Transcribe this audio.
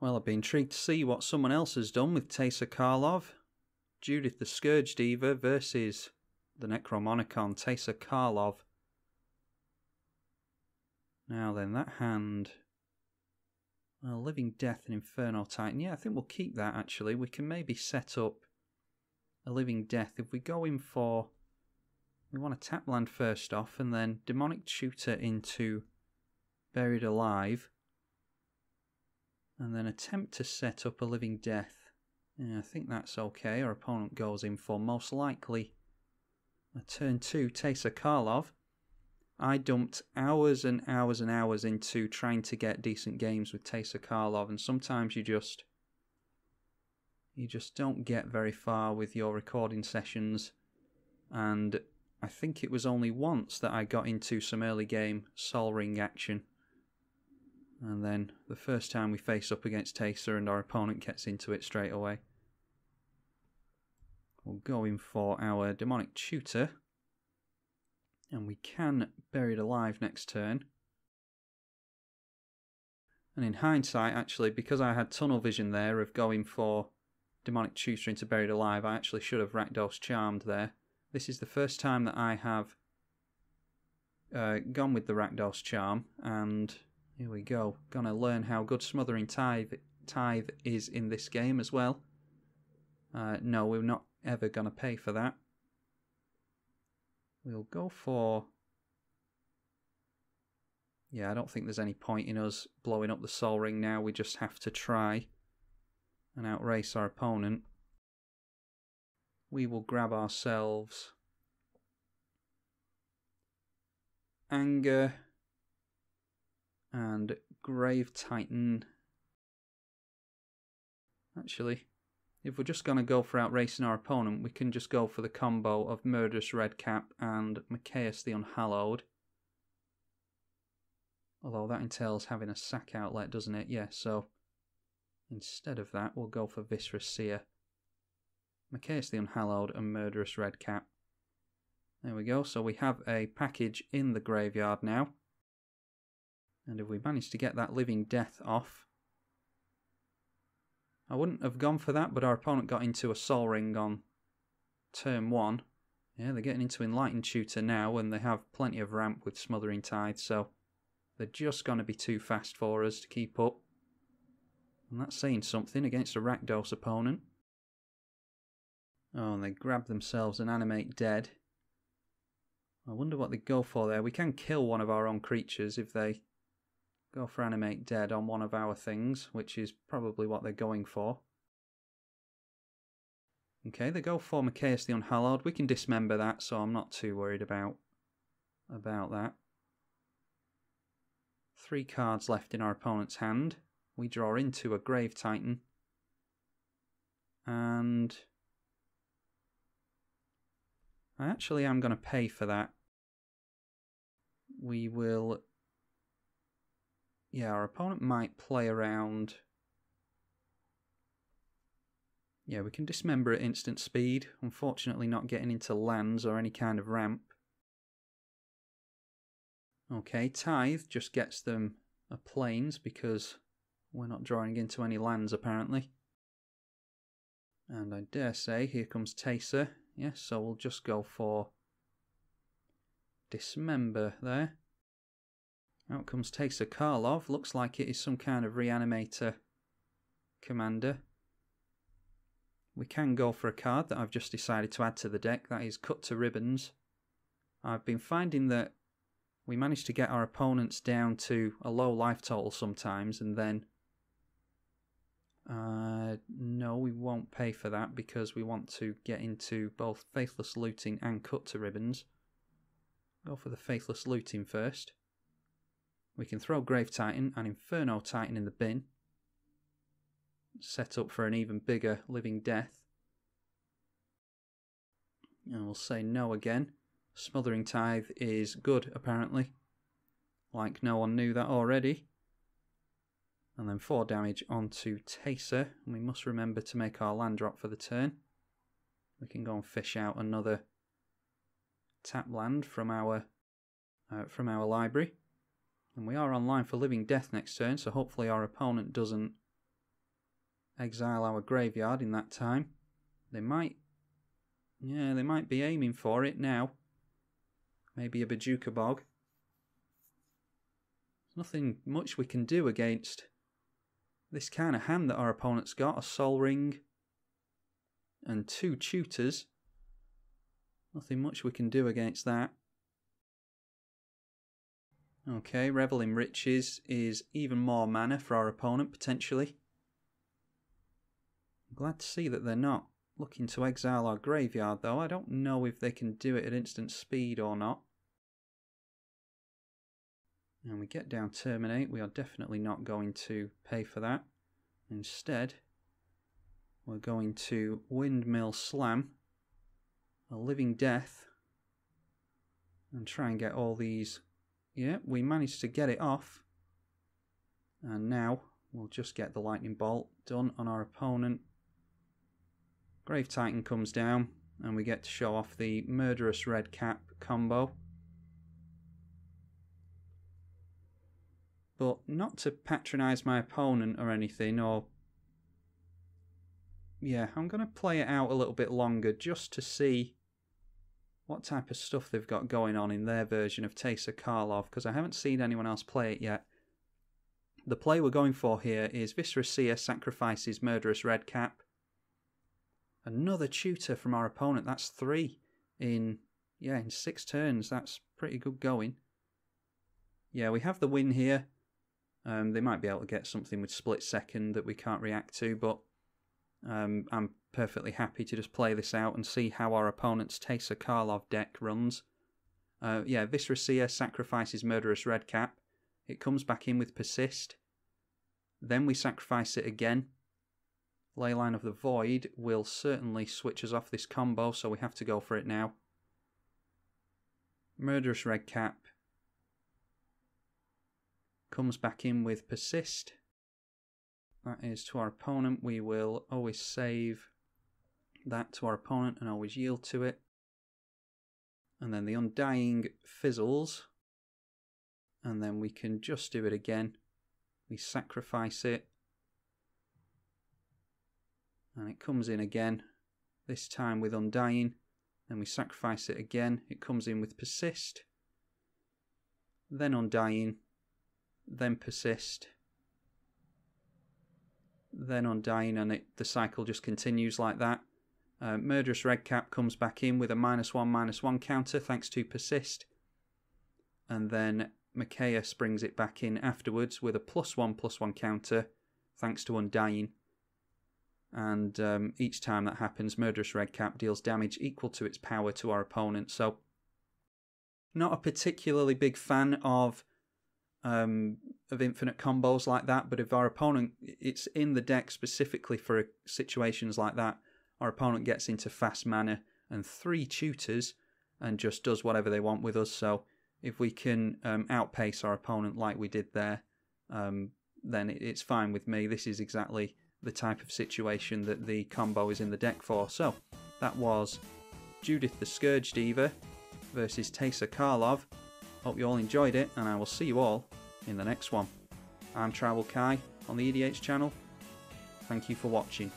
Well, I'd be intrigued to see what someone else has done with Teysa Karlov. Judith the Scourge Diva versus the Necromonicon Teysa Karlov. Now then, that hand... Well, Living Death and Inferno Titan. Yeah, I think we'll keep that actually. We can maybe set up a Living Death. If we go in for... We want to tap land first off and then Demonic Tutor into Buried Alive. And then attempt to set up a Living Death. Yeah, I think that's okay. Our opponent goes in for most likely a turn 2 Teysa Karlov. I dumped hours and hours and hours into trying to get decent games with Teysa Karlov, and sometimes you just don't get very far with your recording sessions. And I think it was only once that I got into some early game Sol Ring action. And then the first time we face up against Teysa and our opponent gets into it straight away. We'll go in for our Demonic Tutor. And we can Buried Alive next turn. And in hindsight, actually, because I had tunnel vision there of going for Demonic Tutor into Buried Alive, I actually should have Rakdos Charmed there. This is the first time that I have gone with the Rakdos Charm, and here we go. Gonna learn how good Smothering Tithe is in this game as well. No, we're not ever gonna pay for that. We'll go for... Yeah, I don't think there's any point in us blowing up the Sol Ring now. We just have to try and outrace our opponent. We will grab ourselves Anger and Grave Titan. Actually, if we're just going to go for outracing our opponent, we can just go for the combo of Murderous Redcap and Machias the Unhallowed. Although that entails having a sack outlet, doesn't it? Yeah, so instead of that, we'll go for Viscera Seer, Machias the Unhallowed and Murderous Redcap. There we go, so we have a package in the graveyard now. And if we manage to get that Living Death off... I wouldn't have gone for that, but our opponent got into a Sol Ring on turn 1. Yeah, they're getting into Enlightened Tutor now, and they have plenty of ramp with Smothering Tithe, so they're just going to be too fast for us to keep up. And that's saying something against a Rakdos opponent. Oh, and they grab themselves an Animate Dead. I wonder what they go for there. We can kill one of our own creatures if they go for Animate Dead on one of our things, which is probably what they're going for. Okay, they go for Machias the Unhallowed. We can dismember that, so I'm not too worried about that. 3 cards left in our opponent's hand. We draw into a Grave Titan. And I actually am going to pay for that. We will... Yeah, our opponent might play around... Yeah, we can dismember at instant speed. Unfortunately not getting into lands or any kind of ramp. Okay, Tithe just gets them a plains because we're not drawing into any lands apparently. And I dare say, here comes Teysa. Yes, so we'll just go for Dismember there. Out comes Teysa Karlov. Looks like it is some kind of Reanimator commander. We can go for a card that I've just decided to add to the deck. That is Cut to Ribbons. I've been finding that we manage to get our opponents down to a low life total sometimes, and then... no, we won't pay for that because we want to get into both Faithless Looting and Cut to Ribbons. Go for the Faithless Looting first. We can throw Grave Titan and Inferno Titan in the bin. Set up for an even bigger Living Death. And we'll say no again. Smothering Tithe is good, apparently. Like no one knew that already. And then 4 damage onto Teysa. And we must remember to make our land drop for the turn. We can go and fish out another tap land from our library. And we are online for Living Death next turn, so hopefully our opponent doesn't exile our graveyard in that time. They might... yeah, they might be aiming for it now. Maybe a Bojuka Bog. There's nothing much we can do against this kind of hand that our opponent's got. A Sol Ring and 2 tutors. Nothing much we can do against that. Okay, Revel in Riches is even more mana for our opponent, potentially. I'm glad to see that they're not looking to exile our graveyard, though. I don't know if they can do it at instant speed or not. And we get down Terminate. We are definitely not going to pay for that. Instead, we're going to Windmill Slam, a Living Death, and try and get all these... yeah, we managed to get it off. And now we'll just get the Lightning Bolt done on our opponent. Grave Titan comes down, and we get to show off the Murderous Red Cap combo. But not to patronise my opponent or anything, or... yeah, I'm going to play it out a little bit longer just to see what type of stuff they've got going on in their version of Teysa Karlov, because I haven't seen anyone else play it yet. The play we're going for here is Viscera Seer sacrifices Murderous Red Cap. Another tutor from our opponent. That's 3 in 6 turns. That's pretty good going. Yeah, we have the win here. They might be able to get something with Split Second that we can't react to, but I'm perfectly happy to just play this out and see how our opponent's Teysa Karlov deck runs. Yeah, Viscera Seer sacrifices Murderous Red Cap. It comes back in with Persist. Then we sacrifice it again. Leyline of the Void will certainly switch us off this combo, so we have to go for it now. Murderous Red Cap comes back in with Persist. That is to our opponent. We will always save that to our opponent and always yield to it. And then the Undying fizzles. And then we can just do it again. We sacrifice it. And it comes in again. This time with Undying. Then we sacrifice it again. It comes in with Persist. Then Undying. Then Persist. Then Undying, and the cycle just continues like that. Murderous Red Cap comes back in with a -1/-1 counter thanks to Persist. And then Mikaeus brings it back in afterwards with a +1/+1 counter thanks to Undying. And each time that happens, Murderous Red Cap deals damage equal to its power to our opponent. So, not a particularly big fan of infinite combos like that, but if our opponent, it's in the deck specifically for situations like that, our opponent gets into fast mana and 3 tutors and just does whatever they want with us. So if we can outpace our opponent like we did there, then it's fine with me. This is exactly the type of situation that the combo is in the deck for. So that was Judith the Scourge Diva versus Teysa Karlov. Hope you all enjoyed it, and I will see you all in the next one. I'm tribalkai on the EDH channel. Thank you for watching.